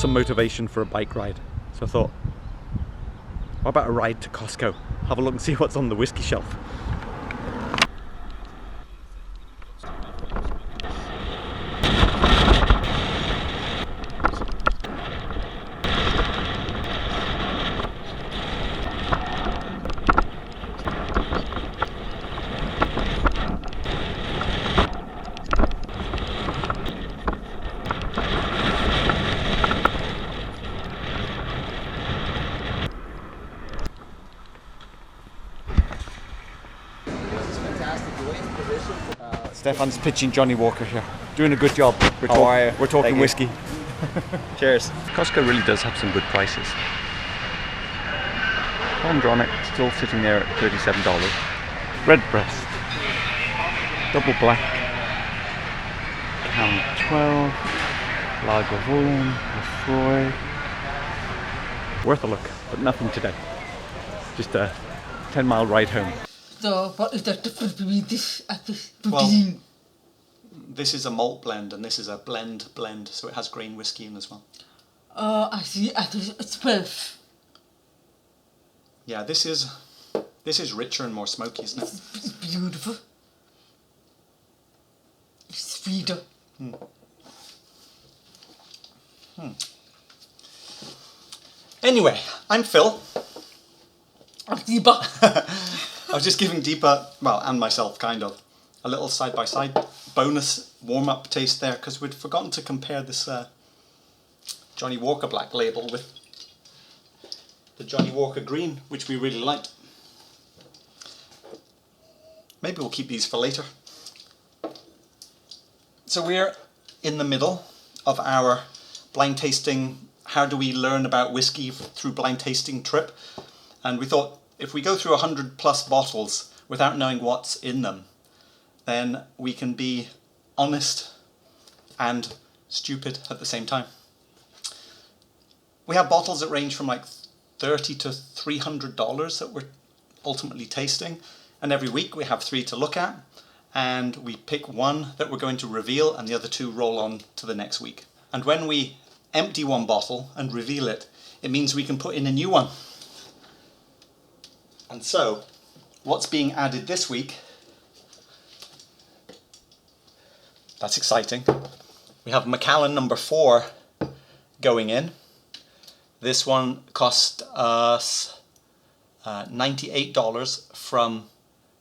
some motivation for a bike ride. So I thought, what about a ride to Costco? Have a look and see what's on the whiskey shelf. Stefan's pitching Johnny Walker here. Doing a good job. We're talking whiskey. Cheers. Costco really does have some good prices. Benromach still sitting there at $37. Redbreast. Double black. Count 12. Lagavulin. Lefroy. Worth a look, but nothing today. Just a 10-mile ride home. So what is the difference between this and this? Well, this is a malt blend and this is a blend, so it has grain whiskey in as well. I see. It's 12. Yeah, this is richer and more smoky, isn't it? It's beautiful. It's sweeter. Anyway, I'm Phil. I'm Deepa. I was just giving Deepa, well, and myself, kind of, a little side-by-side bonus warm-up taste there, because we'd forgotten to compare this Johnny Walker Black label with the Johnny Walker Green, which we really liked. Maybe we'll keep these for later. So we're in the middle of our blind tasting, how do we learn about whiskey through blind tasting trip, and we thought, if we go through 100 plus bottles without knowing what's in them, then we can be honest and stupid at the same time. We have bottles that range from like $30 to $300 that we're ultimately tasting, and every week we have 3 to look at, and we pick one that we're going to reveal and the other 2 roll on to the next week. And when we empty one bottle and reveal it, it means we can put in a new one. And so, what's being added this week? That's exciting. We have Macallan number 4 going in. This one cost us $98 from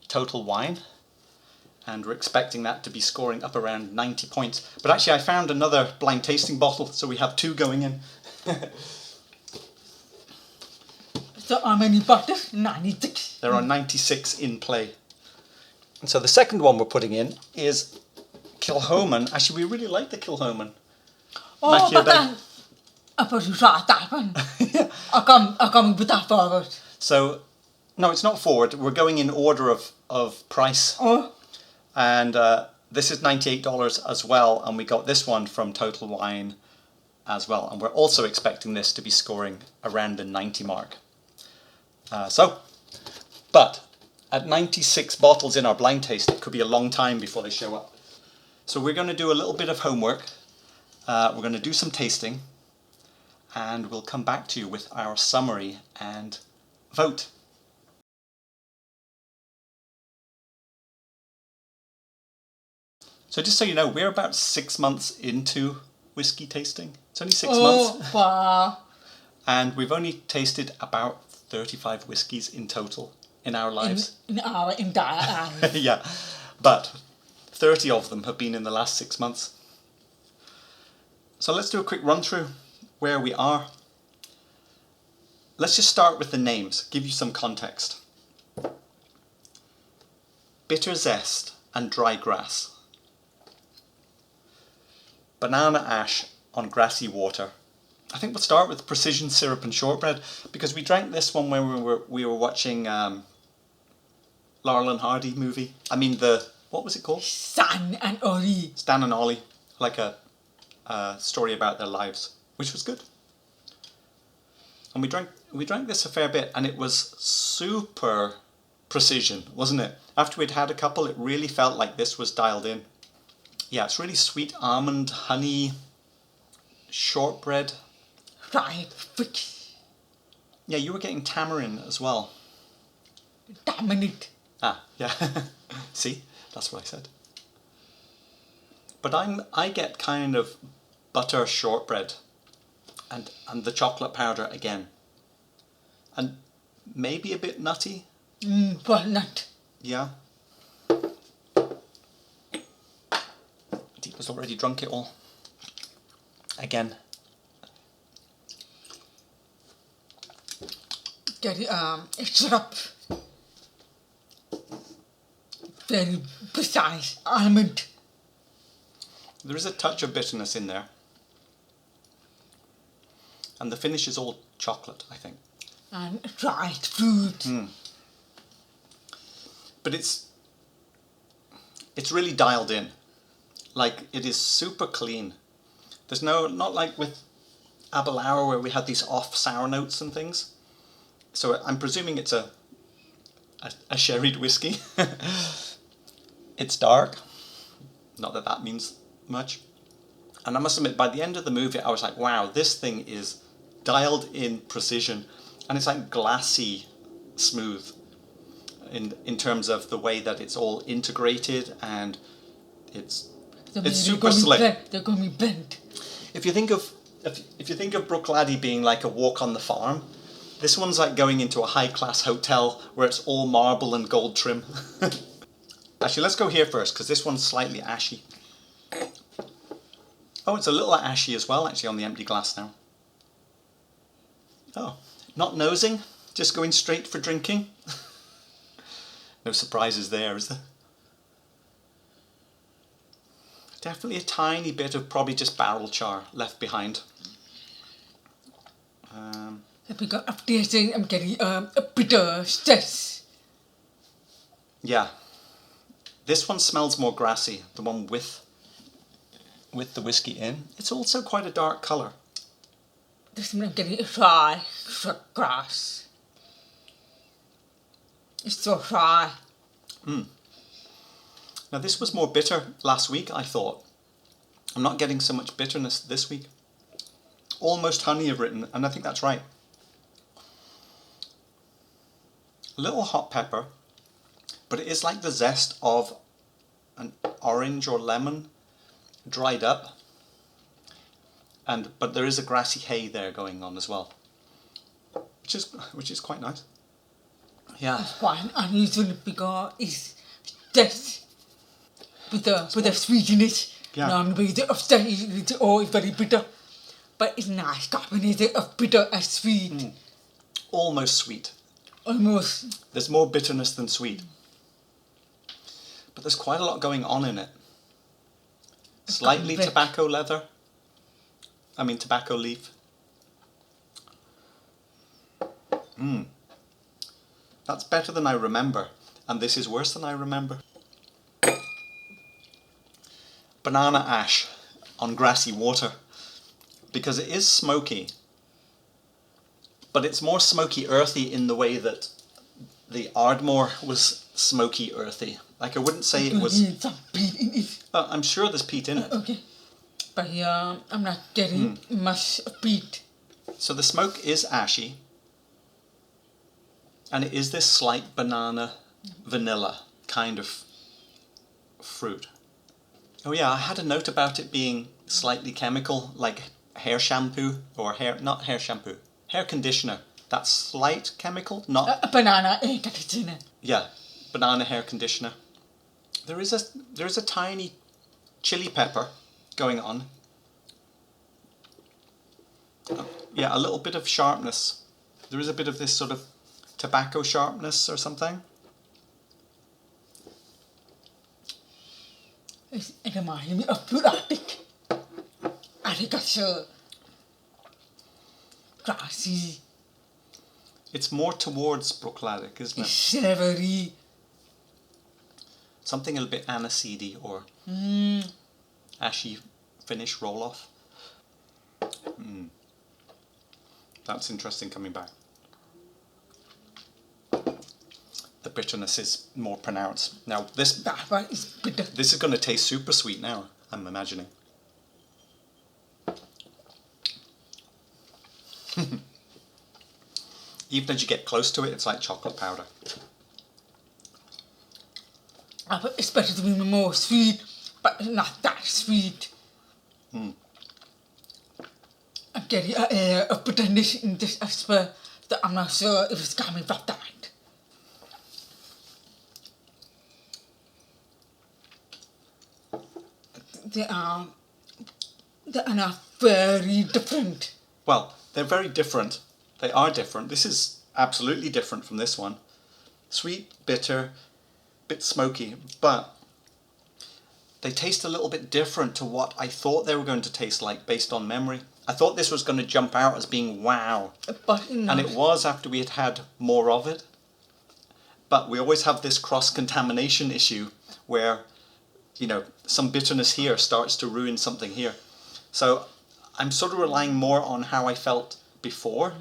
Total Wine, and we're expecting that to be scoring up around 90 points. But actually I found another blind tasting bottle, so we have 2 going in. So how many bottles? 96. There are 96 in play. And so the second one we're putting in is Kilchoman. Actually, we really like the Kilchoman. Oh, but I thought you saw that one. Yeah. I come with that forward. So, no, it's not forward. We're going in order of price. Oh. And this is $98 as well. And we got this one from Total Wine as well. And we're also expecting this to be scoring around the 90 mark. But at 96 bottles in our blind taste, it could be a long time before they show up. So we're going to do a little bit of homework. We're going to do some tasting, and we'll come back to you with our summary and vote. So just so you know, we're about 6 months into whiskey tasting. It's only 6 months. Wow. And we've only tasted about 35 whiskies in total in our lives. In our entire lives. Yeah, but 30 of them have been in the last 6 months. So let's do a quick run through where we are. Let's just start with the names, give you some context. Bitter Zest and Dry Grass. Banana Ash on Grassy Water. I think we'll start with Precision Syrup and Shortbread, because we drank this one when we were watching Laurel and Hardy movie. I mean what was it called? Stan and Ollie. Stan and Ollie, like a story about their lives, which was good. And we drank this a fair bit, and it was super precision, wasn't it? After we'd had a couple, it really felt like this was dialed in. Yeah, it's really sweet almond, honey, shortbread. try fix. Yeah, you were getting tamarind as well. Dominant. Ah, yeah. See, that's what I said. But I get kind of butter shortbread and the chocolate powder again. And maybe a bit nutty. Walnut. Yeah. Deepa's already drunk it all. Again. Get syrup. Very precise. Almond. There is a touch of bitterness in there. And the finish is all chocolate, I think. And dried fruit. But it's really dialed in. Like, it is super clean. There's not like with Aberlour where we had these off sour notes and things. So I'm presuming it's a sherried whiskey. It's dark. Not that that means much. And I must admit, by the end of the movie, I was like, wow, this thing is dialed in precision. And it's like glassy smooth in terms of the way that it's all integrated, and it's super slick. They're going to be bent. If you think of Bruichladdich being like a walk on the farm, this one's like going into a high-class hotel where it's all marble and gold trim. Actually, let's go here first, because this one's slightly ashy. Oh, it's a little ashy as well, actually, on the empty glass now. Oh, not nosing, just going straight for drinking. No surprises there, is there? Definitely a tiny bit of probably just barrel char left behind. Because of tasting, I'm getting a bitter stress. Yeah. This one smells more grassy, the one with the whiskey in. It's also quite a dark colour. This one I'm getting a dry grass. It's so dry. Now this was more bitter last week, I thought. I'm not getting so much bitterness this week. Almost honey I've written, and I think that's right. A little hot pepper, but it is like the zest of an orange or lemon dried up. But there is a grassy hay there going on as well, which is quite nice. Yeah. It's quite unusual because it's just with the sweetness. Yeah. Normally the upstairs is always very bitter, but it's nice combination of bitter and sweet. Almost sweet. Almost. There's more bitterness than sweet. But there's quite a lot going on in it. Slightly tobacco leaf. That's better than I remember. And this is worse than I remember. Banana ash on grassy water. Because it is smoky. But it's more smoky earthy in the way that the Ardmore was smoky earthy. Like, I wouldn't say it was... Need some peat in it. I'm sure there's peat in it. Okay. But I'm not getting much peat. So the smoke is ashy. And it is this slight banana vanilla kind of fruit. Oh yeah, I had a note about it being slightly chemical, like hair shampoo, or not hair shampoo, hair conditioner. That slight chemical, not... Banana hair conditioner. Yeah, banana hair conditioner. There is a tiny chili pepper going on. Yeah, a little bit of sharpness. There is a bit of this sort of tobacco sharpness or something. It reminds me of Bruichladdich. Agriculture. Grassy. It's more towards Bruichladdich, isn't it? Savory. Something a little bit aniseedy or ashy finish roll off. That's interesting coming back. The bitterness is more pronounced. Now this is bitter. This is going to taste super sweet now, I'm imagining. Even as you get close to it, it's like chocolate powder. It's better to be more sweet, but not that sweet. Mm. I'm getting an air of bitterness in this as well that I'm not sure if it's coming from that. They are not very different. Well, they're very different. They are different. This is absolutely different from this one. Sweet, bitter, bit smoky, but they taste a little bit different to what I thought they were going to taste like based on memory. I thought this was going to jump out as being wow. But and it was after we had had more of it. But we always have this cross-contamination issue where, you know, some bitterness here starts to ruin something here. So I'm sort of relying more on how I felt before.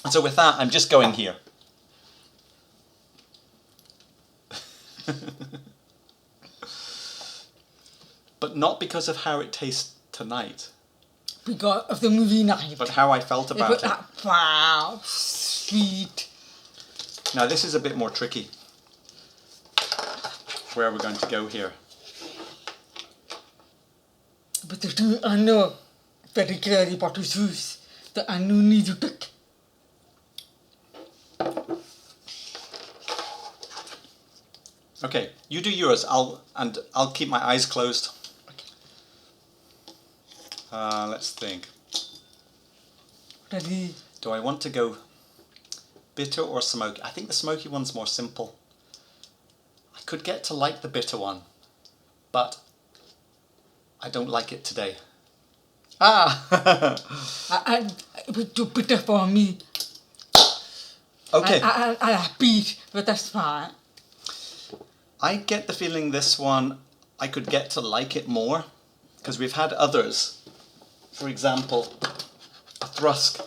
And so with that, I'm just going here. But not because of how it tastes tonight. Because of the movie night. But how I felt about it. Wow, sweet. Now this is a bit more tricky. Where are we going to go here? But the two I know very clearly what to choose. That I no need to pick. Okay, you do yours. I'll keep my eyes closed. Let's think. Ready? Do I want to go bitter or smoky? I think the smoky one's more simple. I could get to like the bitter one, but I don't like it today. It was too bitter for me. Okay. I have peat, but that's fine. I get the feeling this one, I could get to like it more, because we've had others. For example, a Thrusk.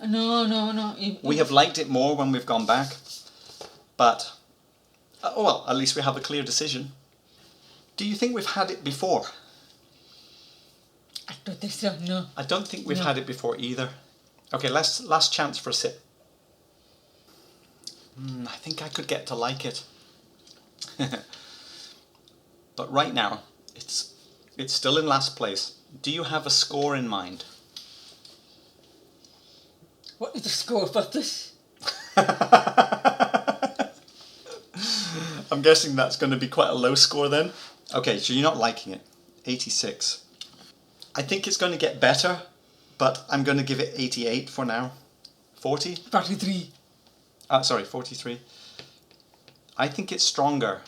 No. We have liked it more when we've gone back, but, well, at least we have a clear decision. Do you think we've had it before? I don't think so, no. I don't think we've had it before either. Okay, last chance for a sip. I think I could get to like it. But right now, it's still in last place. Do you have a score in mind? What is the score for this? I'm guessing that's going to be quite a low score then. Okay, so you're not liking it. 86. I think it's going to get better, but I'm going to give it 88 for now. 40? 43. Sorry, 43. I think it's stronger.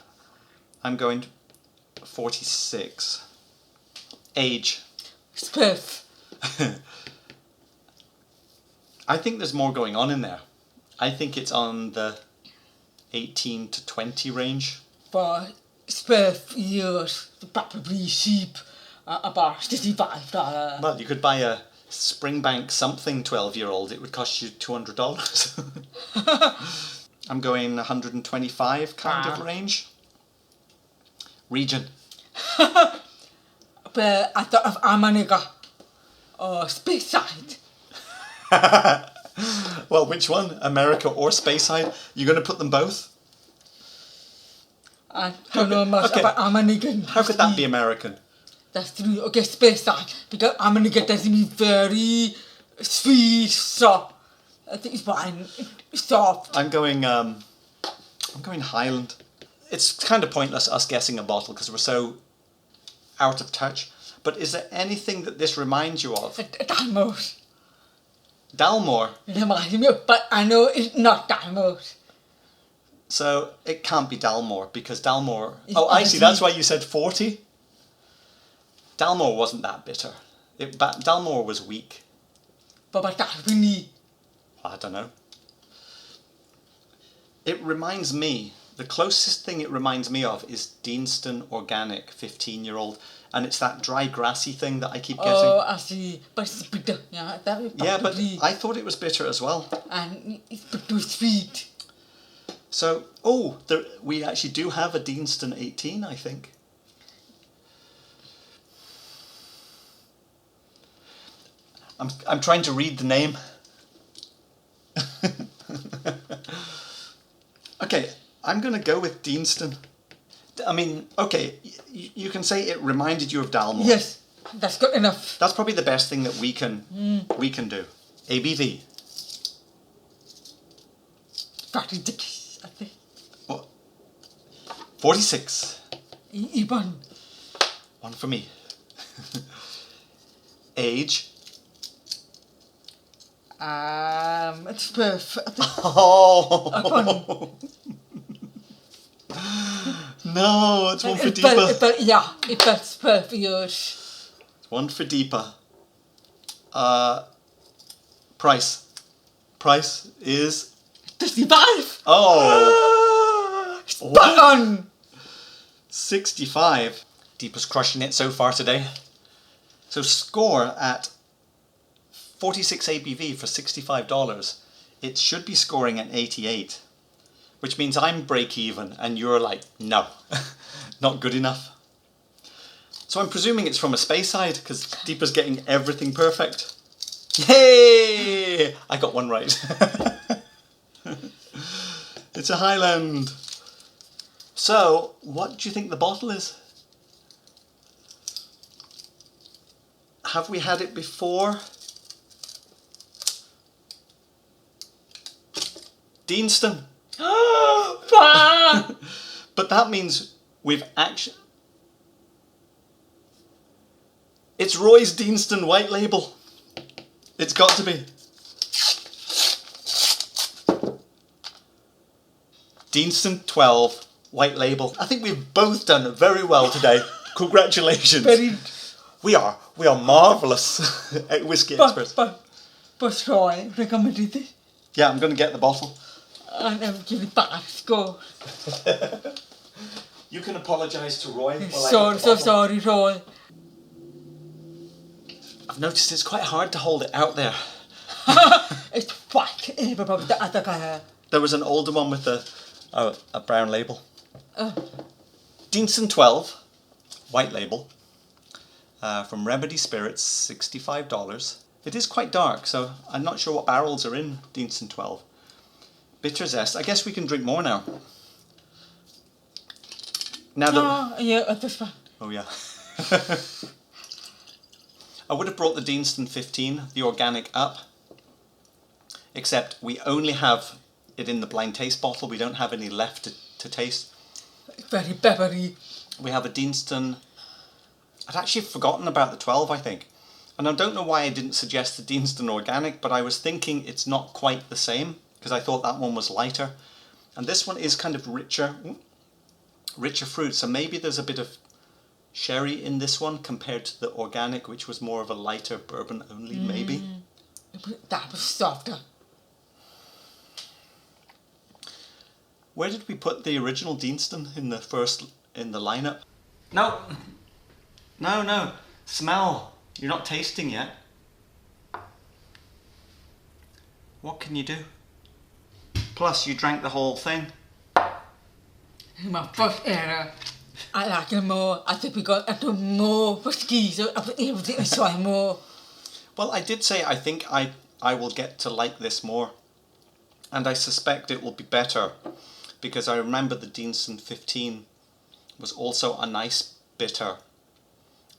I'm going 46. Age. Spiff. I think there's more going on in there. I think it's on the 18 to 20 range. For spiff years, probably cheap, about $65. Well, you could buy a Springbank something 12-year-old. It would cost you $200. I'm going 125 kind of range. Region. But I thought of Armaniga or Speyside. Well, which one? America or Speyside? You're going to put them both? I don't know much about Armaniga. How could that be American? That's true. Okay, Speyside. Because Armaniga tends to be very sweet, soft. I think it's fine. Soft. I'm going Highland. It's kind of pointless us guessing a bottle because we're so out of touch. But is there anything that this reminds you of? Dalmore. Dalmore? It reminds me of, but I know it's not Dalmore. So it can't be Dalmore because Dalmore... It's I see, that's obviously- why you said 40? Dalmore wasn't that bitter. Dalmore was weak. But Dalmore. I don't know. It reminds me, the closest thing it reminds me of is Deanston Organic, 15-year-old. And it's that dry grassy thing that I keep getting. Oh, I see. But it's bitter. Yeah, that would Yeah, but probably- I thought it was bitter as well. And it's too sweet. So, we actually do have a Deanston 18, I think. I'm trying to read the name. Okay, I'm going to go with Deanston. I mean, okay, you can say it reminded you of Dalmore. Yes, that's good enough. That's probably the best thing that we can do. ABV. Very ridiculous, I think. What? 46. Even. One for me. Age. It's perfect. Oh. No, it's one for Deepa. Yeah, it's perfect. Yours. One for Deepa. Price. Price is 55. Oh. Spot on. 65. Deepa's crushing it so far today. So score at 46 ABV for $65. It should be scoring at 88, which means I'm break even and you're like, no, not good enough. So I'm presuming it's from a Speyside because Deepa's getting everything perfect. Yay! I got one right. It's a Highland. So, what do you think the bottle is? Have we had it before? Deanston. But that means we've actually... It's Roy's Deanston White Label. It's got to be. Deanston 12 White Label. I think we've both done very well today. Congratulations. We are marvellous at Whiskey Experts. But Roy recommended it. Yeah, I'm going to get the bottle. And I'm giving it back a score. You can apologise to Roy. So sorry, Roy. I've noticed it's quite hard to hold it out there. It's whack. Probably the other guy. There was an older one with a brown label. Deanston 12, white label, from Remedy Spirits, $65. It is quite dark, so I'm not sure what barrels are in Deanston 12. Bitter zest. I guess we can drink more now. Now that yeah, that's fine. Oh yeah. I would have brought the Deanston 15, the organic, up, except we only have it in the blind taste bottle. We don't have any left to taste. Very peppery. We have a Deanston. I'd actually forgotten about the 12, I think. And I don't know why I didn't suggest the Deanston Organic, but I was thinking it's not quite the same, because I thought that one was lighter. And this one is kind of richer fruit, so maybe there's a bit of sherry in this one compared to the Organic, which was more of a lighter bourbon only, maybe. That was softer. Where did we put the original Deanston in the lineup? No. Smell. You're not tasting yet. What can you do? Plus, you drank the whole thing. My first error. I like it more. I think we got a little more whiskey, so I was able to enjoy more. Well, I did say I think I will get to like this more. And I suspect it will be better, because I remember the Deanston 15 was also a nice bitter,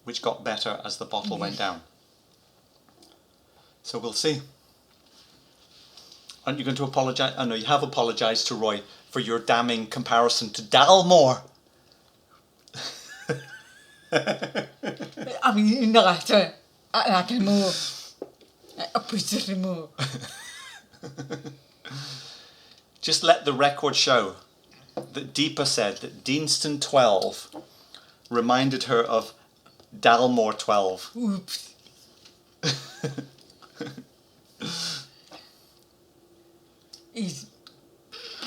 which got better as the bottle went down. So we'll see. Aren't you going to apologise? Oh no, you have apologised to Roy for your damning comparison to Dalmore. I mean, no, I like it more. I appreciate it more. Just let the record show that Deepa said that Deanston 12 reminded her of Dalmore 12. Oops. It's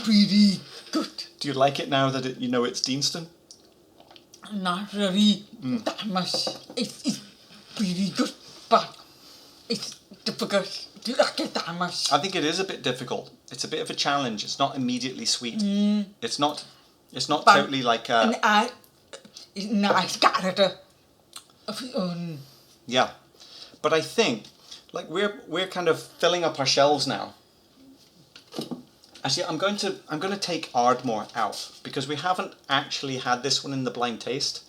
pretty good. Do you like it now that you know it's Deanston? Not really that much. It's pretty good, but it's difficult to like it that much. I think it is a bit difficult. It's a bit of a challenge. It's not immediately sweet. It's not but totally like a... It's nice character of its own. Yeah. But I think like we're kind of filling up our shelves now. Actually, I'm going to take Ardmore out because we haven't actually had this one in the blind taste.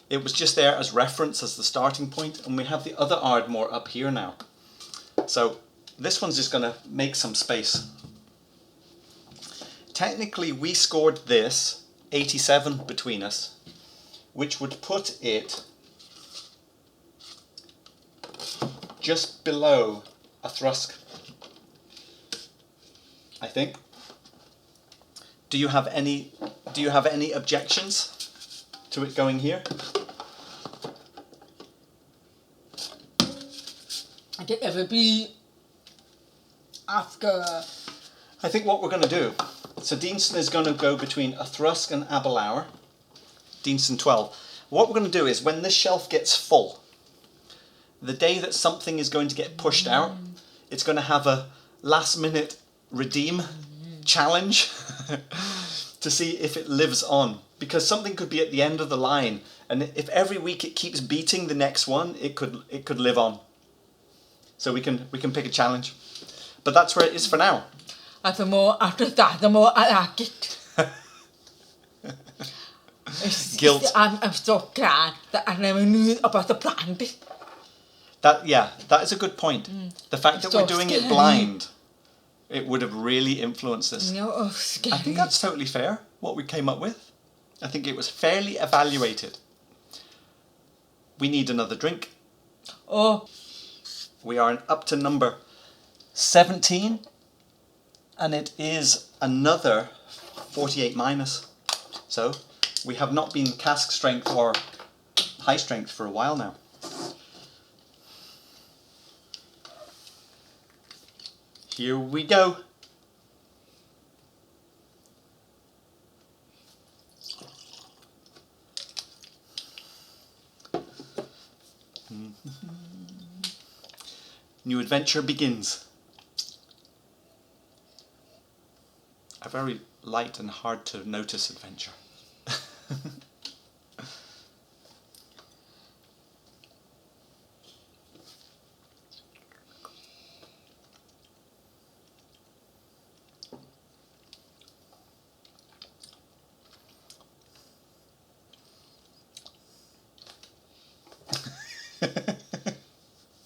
It was just there as reference, as the starting point, and we have the other Ardmore up here now. So this one's just going to make some space. Technically, we scored this 87 between us, which would put it just below a Thrusk, I think. Do you have any objections to it going here? I think it would be after. I think what we're going to do, so Deanston is going to go between a Thrusk and Aberlour, Deanston 12. What we're going to do is when this shelf gets full, the day that something is going to get pushed out, it's going to have a last minute redeem challenge to see if it lives on. Because something could be at the end of the line, and if every week it keeps beating the next one, it could live on. So we can pick a challenge. But that's where it is for now. And the more after that, the more I like it. Guilt. I'm so glad that I never knew about the plant. That is a good point. The fact that So we're doing scary. it blind, it would have really influenced us. No, scary. I think that's totally fair, what we came up with. I think it was fairly evaluated. We need another drink. Oh, We are up to number 17, and it is another 48 minus. So we have not been cask strength or high strength for a while now. Here we go. New adventure begins. A very light and hard to notice adventure.